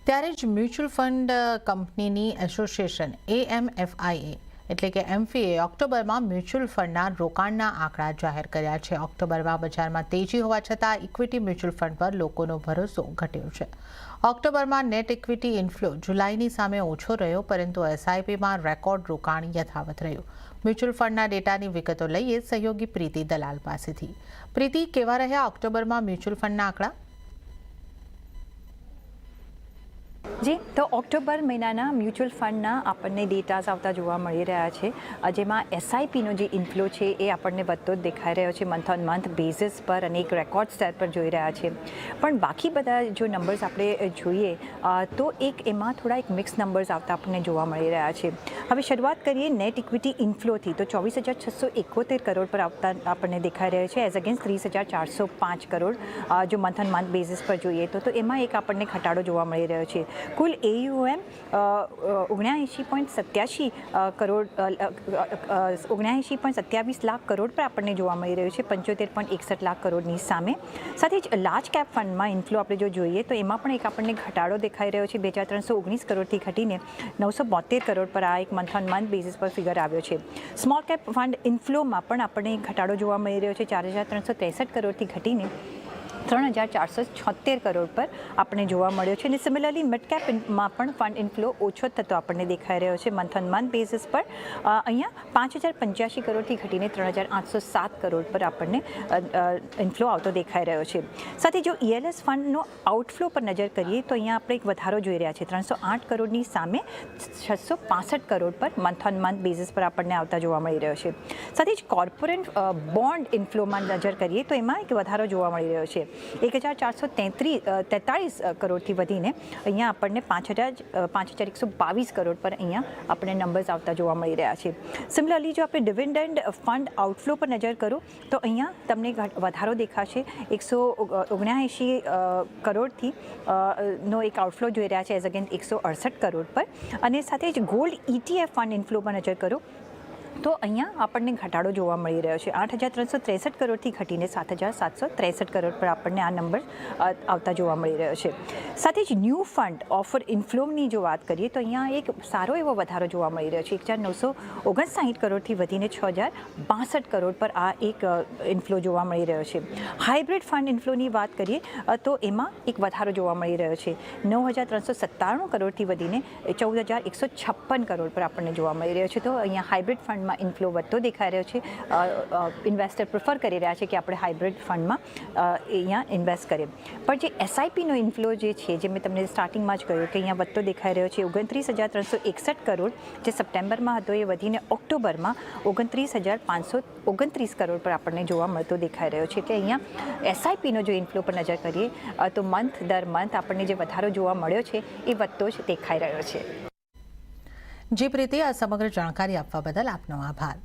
ત્યારે જ mutual fund કંપનીની એસોસિએશન AMFIA એટલે કે એમ્ફીએ ઓક્ટોબરમાં મ્યુચ્યુઅલ ફંડના રોકાણના આંકડા જાહેર કર્યા છે। ઓક્ટોબરમાં બજારમાં તેજી હોવા છતાં ઇક્વિટી મ્યુચ્યુઅલ ફંડ પર લોકોનો ભરોસો ઘટ્યો છે। ઓક્ટોબરમાં નેટ ઇક્વિટી ઇન્ફ્લો જુલાઈની સામે ઓછો રહ્યો, પરંતુ SIPમાં રેકોર્ડ રોકાણ યથાવત રહ્યું। મ્યુચ્યુઅલ ફંડના ડેટાની વિગતો લઈએ સહયોગી પ્રીતિ દલાલ પાસેથી। પ્રીતિ, કેવા રહ્યા ઓક્ટોબરમાં મ્યુચ્યુઅલ ફંડના આંકડા? જી, તો ઓક્ટોબર મહિનાના મ્યુચ્યુઅલ ફંડના આપણને ડેટાઝ આવતા જોવા મળી રહ્યા છે, જેમાં SIPનો જે ઇન્ફ્લો છે એ આપણને વધતો જ દેખાઈ રહ્યો છે મંથ ઓન મંથ બેઝિસ પર અને એક રેકોર્ડ સ્તર પર જોઈ રહ્યા છે। પણ બાકી બધા જો નંબર્સ આપણે જોઈએ તો એમાં થોડા મિક્સ નંબર્સ આવતા આપણને જોવા મળી રહ્યા છે। હવે શરૂઆત કરીએ નેટ ઇક્વિટી ઇન્ફ્લોથી, તો 24,671 કરોડ પર આવતા આપણને દેખાઈ રહ્યો છે એઝ અગેન્સ્ટ 30,405 કરોડ જો મંથ ઓન મંથ બેઝિસ પર જોઈએ તો એમાં એક આપણને ઘટાડો જોવા મળી રહ્યો છે। કુલ AUM 79.87 કરોડ 79.27 લાખ કરોડ પર આપણને જોવા મળી રહ્યું છે 75.61 લાખ કરોડની સામે। સાથે જ લાર્જ કેપ ફંડમાં ઇન્ફ્લો આપણે જો જોઈએ તો એમાં પણ એક આપણને ઘટાડો દેખાઈ રહ્યો છે 2,319 કરોડથી ઘટીને 972 કરોડ પર આ એક મંથ ઓન મંથ બેઝિસ પર ફિગર આવ્યો છે। સ્મોલ કેપ ફંડ ઇન્ફ્લોમાં પણ આપણને ઘટાડો જોવા મળી રહ્યો છે 4,363 કરોડથી ઘટીને 3,476 કરોડ પર આપણને જોવા મળ્યો છે। અને સિમિલરલી મિડ કેપમાં પણ ફંડ ઇન્ફ્લો ઓછો થતો આપણને દેખાઈ રહ્યો છે મંથ ઓન મંથ બેઝિસ પર અહીંયા 5,085 કરોડથી ઘટીને 3,807 કરોડ પર આપણને ઇન્ફ્લો આવતો દેખાઈ રહ્યો છે। સાથે જો ELS ફંડનો આઉટફ્લો પર નજર કરીએ તો અહીંયા આપણે એક વધારો જોઈ રહ્યા છે 308 કરોડની સામે 665 crore per month on month basis પર આપણને આવતા જોવા મળી રહ્યો છે। સાથે જ કોર્પોરેટ બોન્ડ ઇન્ફ્લોમાં નજર કરીએ તો એમાં એક વધારો જોવા મળી રહ્યો છે 1,443 કરોડથી વધીને અહીંયા આપણને 5,122 કરોડ પર અહીંયા આપણને નંબર્સ આવતા જોવા મળી રહ્યા છે। સિમિલરલી જો આપણે ડિવિડન્ડ ફંડ આઉટફ્લો પર નજર કરો તો અહીંયા તમને વધારો દેખાશે 179 કરોડથી નો એક આઉટફ્લો જોઈ રહ્યા છે એઝ અગેન્સ્ટ 168 કરોડ પર। અને સાથે જ ગોલ્ડ ETF ફંડ ઇન્ફ્લો પર નજર કરો તો અહીંયા આપણને ઘટાડો જોવા મળી રહ્યો છે 8,363 કરોડથી ઘટીને 7,763 કરોડ પર આપણને આ નંબર આવતા જોવા મળી રહ્યો છે। સાથે જ ન્યૂ ફંડ ઓફર ઇન્ફ્લોની જો વાત કરીએ તો અહીંયા એક સારો એવો વધારો જોવા મળી રહ્યો છે 1,959 કરોડથી વધીને 6,062 કરોડ પર આ એક ઇન્ફ્લો જોવા મળી રહ્યો છે। હાઇબ્રિડ ફંડ ઇન્ફ્લોની વાત કરીએ તો એમાં એક વધારો જોવા મળી રહ્યો છે 9,397 કરોડથી વધીને 14,156 કરોડ પર આપણને જોવા મળી રહ્યો છે। તો અહીંયા હાઇબ્રિડ ફંડ ઇન્ફ્લો વધતો દેખાઈ રહ્યો છે। ઇન્વેસ્ટર પ્રિફર કરી રહ્યા છે કે આપણે હાઇબ્રિડ ફંડમાં અહીંયા ઇન્વેસ્ટ કરીએ। પણ જે SIPનો ઇન્ફ્લો જે છે જે મેં તમને સ્ટાર્ટિંગમાં જ કહ્યું કે અહીંયા વધતો દેખાઈ રહ્યો છે 29,361 કરોડ જે સપ્ટેમ્બરમાં હતો એ વધીને ઓક્ટોબરમાં 29,529 કરોડ પર આપણને જોવા મળતો દેખાઈ રહ્યો છે। એટલે અહીંયા SIPનો જો ઇન્ફ્લો પર નજર કરીએ તો મંથ દર મંથ આપણને જે વધારો જોવા મળ્યો છે એ વધતો જ દેખાઈ રહ્યો છે। જી પ્રીતિ, આ સમગ્ર જાણકારી આપવા બદલ આપનો આભાર।